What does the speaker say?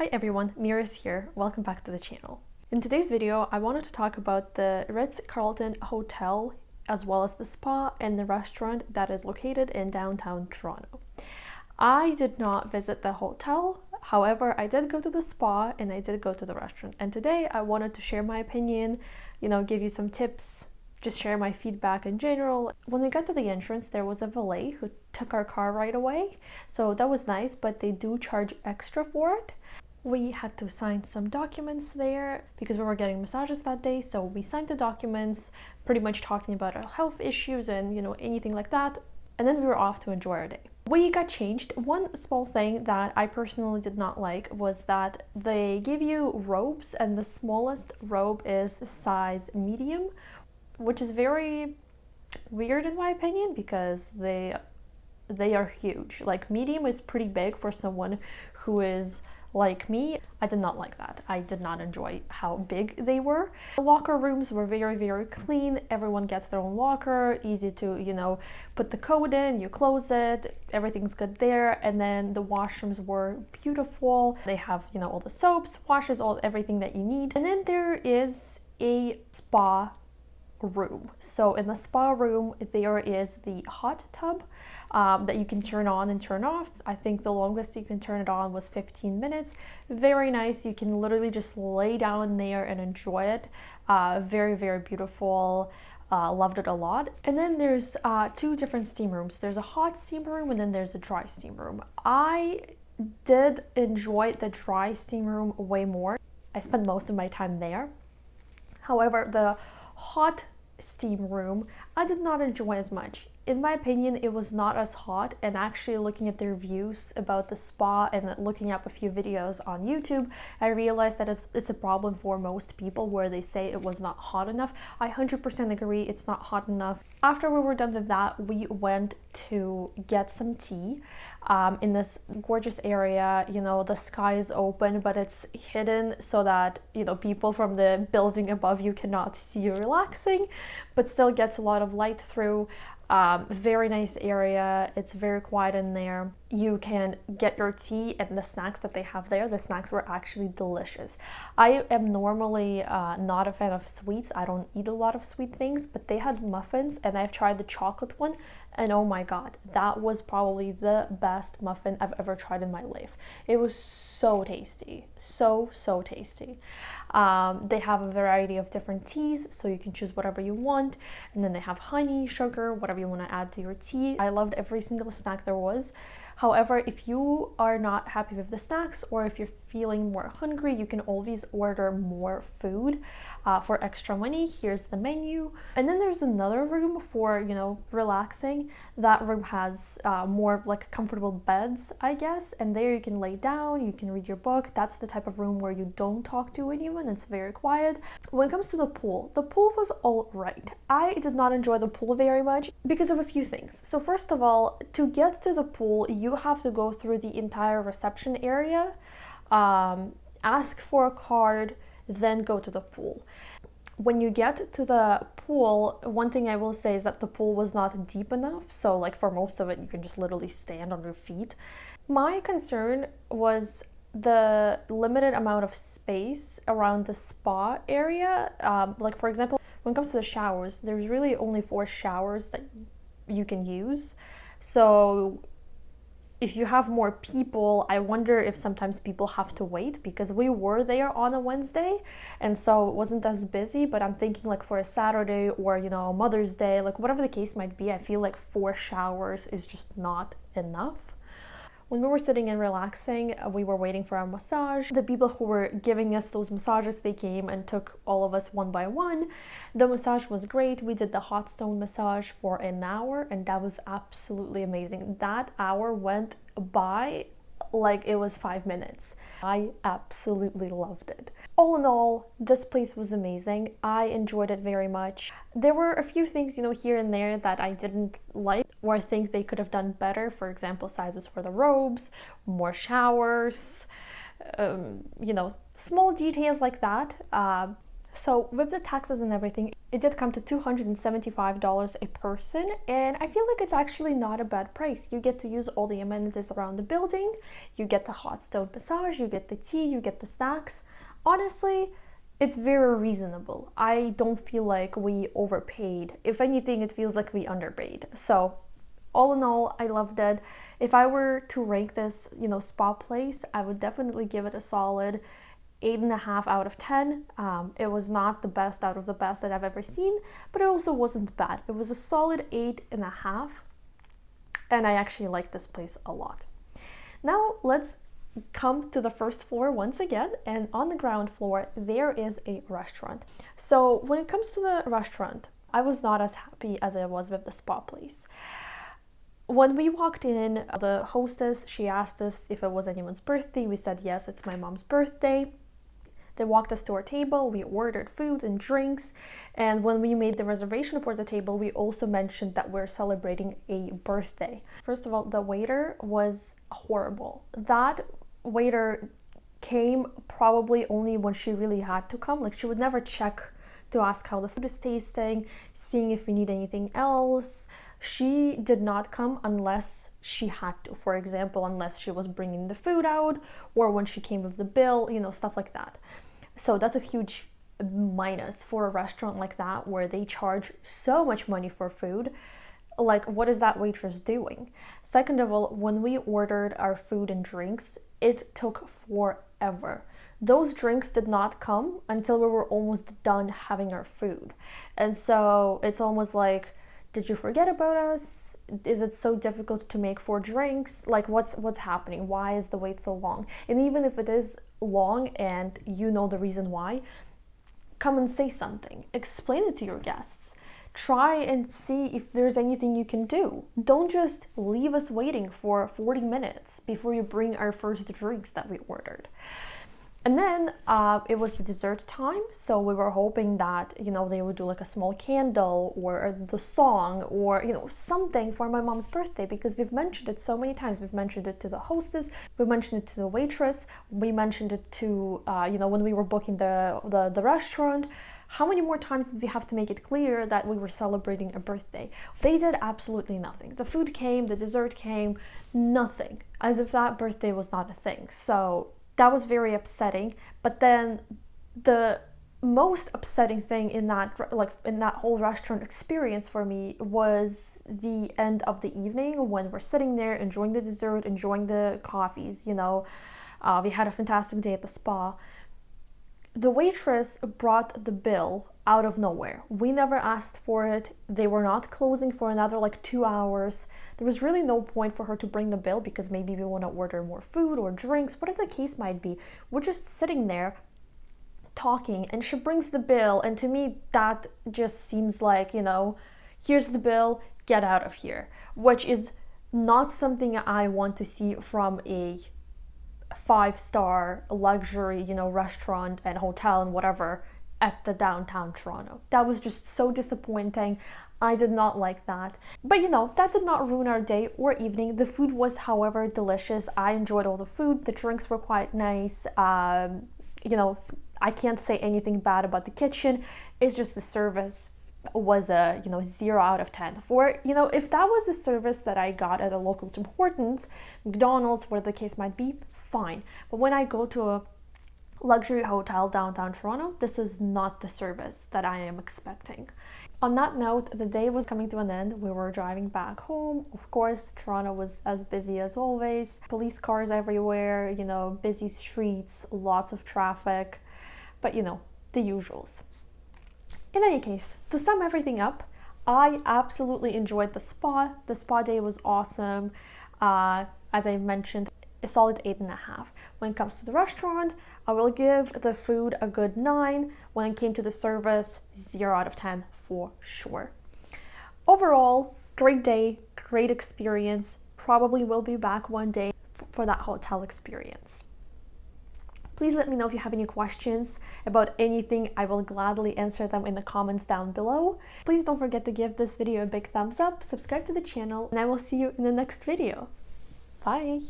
Hi everyone, Mira's here. Welcome back to the channel. In today's video, I wanted to talk about the Ritz Carlton hotel as well as the spa and the restaurant that is located in downtown Toronto. I did not visit the hotel, however, I did go to the spa and I did go to the restaurant. And today I wanted to share my opinion, give you some tips, just share my feedback in general. When we got to the entrance, there was a valet who took our car right away. So that was nice, but they do charge extra for it. We had to sign some documents there because we were getting massages that day. So we signed the documents, pretty much talking about our health issues and, anything like that. And then we were off to enjoy our day. We got changed. One small thing that I personally did not like was that they give you robes and the smallest robe is size medium, which is very weird in my opinion because they are huge. Like medium is pretty big for someone who is like me. I did not like that. I did not enjoy how big they were. The locker rooms were very, very clean. Everyone gets their own locker, easy to, put the code in, you close it, everything's good there. And then the washrooms were beautiful. They have, all the soaps, washes, everything that you need. And then there is a spa room. So in the spa room, there is the hot tub that you can turn on and turn off. I think the longest you can turn it on was 15 minutes. Very nice. You can literally just lay down there and enjoy it. Very, very beautiful. Loved it a lot. And then there's two different steam rooms. There's a hot steam room and then there's a dry steam room. I did enjoy the dry steam room way more. I spent most of my time there. However, the hot steam room I did not enjoy as much. In my opinion, it was not as hot, and actually looking at the reviews about the spa and looking up a few videos on YouTube, I realized that it's a problem for most people where they say it was not hot enough. I 100% agree it's not hot enough. After we were done with that, we went to get some tea in this gorgeous area. The sky is open, but it's hidden so that, people from the building above you cannot see you relaxing, but still gets a lot of light through. Very nice area. It's very quiet in there. You can get your tea and the snacks that they have there. The snacks were actually delicious. I am normally not a fan of sweets. I don't eat a lot of sweet things, but they had muffins and I've tried the chocolate one and oh my god, that was probably the best muffin I've ever tried in my life. It was so tasty. So tasty. They have a variety of different teas, so you can choose whatever you want. And then they have honey, sugar, whatever you want to add to your tea. I loved every single snack there was. However, if you are not happy with the snacks or if you're feeling more hungry, you can always order more food for extra money. Here's the menu. And then there's another room for, relaxing. That room has more like comfortable beds, I guess. And there you can lay down, you can read your book. That's the type of room where you don't talk to anyone. It's very quiet. When it comes to the pool was all right. I did not enjoy the pool very much because of a few things. So first of all, to get to the pool, you have to go through the entire reception area, ask for a card, then go to the pool. When you get to the pool, one thing I will say is that the pool was not deep enough. So like for most of it, you can just literally stand on your feet. My concern was the limited amount of space around the spa area. Like for example, when it comes to the showers, there's really only 4 showers that you can use. So if you have more people, I wonder if sometimes people have to wait because we were there on a Wednesday and so it wasn't as busy, but I'm thinking like for a Saturday or, Mother's Day, like whatever the case might be, I feel like 4 showers is just not enough. When we were sitting and relaxing, we were waiting for our massage. The people who were giving us those massages, they came and took all of us one by one. The massage was great. We did the hot stone massage for an hour and that was absolutely amazing. That hour went by like it was 5 minutes. I absolutely loved it. All in all, this place was amazing. I enjoyed it very much. There were a few things, here and there that I didn't like or I think they could have done better. For example, sizes for the robes, more showers, small details like that. So with the taxes and everything, It did come to $275 a person, and I feel like it's actually not a bad price. You get to use all the amenities around the building, you get the hot stone massage, you get the tea, you get the snacks. Honestly, it's very reasonable. I don't feel like we overpaid. If anything, it feels like we underpaid. So all in all, I loved it. If I were to rank this, spa place, I would definitely give it a solid 8.5 out of 10. It was not the best out of the best that I've ever seen, but it also wasn't bad. It was a solid 8.5, and I actually like this place a lot. Now let's come to the first floor once again, and on the ground floor there is a restaurant. So when it comes to the restaurant, I was not as happy as I was with the spa place. When we walked in, the hostess, she asked us if it was anyone's birthday. We said yes, it's my mom's birthday. They walked us to our table, we ordered food and drinks, and when we made the reservation for the table, we also mentioned that we're celebrating a birthday. First of all, the waiter was horrible. That waiter came probably only when she really had to come. Like, she would never check to ask how the food is tasting, seeing if we need anything else. She did not come unless she had to. For example, unless she was bringing the food out, or when she came with the bill, stuff like that. So that's a huge minus for a restaurant like that, where they charge so much money for food. Like, what is that waitress doing? Second of all, when we ordered our food and drinks, it took forever. Those drinks did not come until we were almost done having our food. And so it's almost like, did you forget about us? Is it so difficult to make 4 drinks? Like, what's happening? Why is the wait so long? And even if it is long and you know the reason why, come and say something. Explain it to your guests. Try and see if there's anything you can do. Don't just leave us waiting for 40 minutes before you bring our first drinks that we ordered. And then it was the dessert time, so we were hoping that, they would do like a small candle or the song or, something for my mom's birthday, because we've mentioned it so many times. We've mentioned it to the hostess, we mentioned it to the waitress, we mentioned it to, when we were booking the restaurant. How many more times did we have to make it clear that we were celebrating a birthday? They did absolutely nothing. The food came, the dessert came, nothing. As if that birthday was not a thing. So that was very upsetting. But then the most upsetting thing in that whole restaurant experience for me was the end of the evening, when we're sitting there enjoying the dessert, enjoying the coffees. We had a fantastic day at the spa. The waitress brought the bill out of nowhere. We never asked for it. They were not closing for another 2 hours. There was really no point for her to bring the bill, because maybe we want to order more food or drinks, whatever the case might be. We're just sitting there talking, and she brings the bill, and to me that just seems like, here's the bill, get out of here, which is not something I want to see from a 5-star luxury, restaurant and hotel and whatever at the downtown Toronto. That was just so disappointing. I did not like that. But that did not ruin our day or evening. The food was, however, delicious. I enjoyed all the food. The drinks were quite nice. I can't say anything bad about the kitchen. It's just the service was a 0 out of 10. For if that was a service that I got at a local importance, McDonald's, whatever the case might be, fine. But when I go to a luxury hotel downtown Toronto, this is not the service that I am expecting. On that note, the day was coming to an end. We were driving back home. Of course, Toronto was as busy as always. Police cars everywhere, busy streets, lots of traffic, but the usuals. In any case, to sum everything up, I absolutely enjoyed the spa. The spa day was awesome. As I mentioned, a solid 8.5. When it comes to the restaurant, I will give the food a good 9. When it came to the service, 0 out of 10 for sure. Overall, great day, great experience. Probably will be back one day for that hotel experience. Please let me know if you have any questions about anything. I will gladly answer them in the comments down below. Please don't forget to give this video a big thumbs up, subscribe to the channel, and I will see you in the next video. Bye!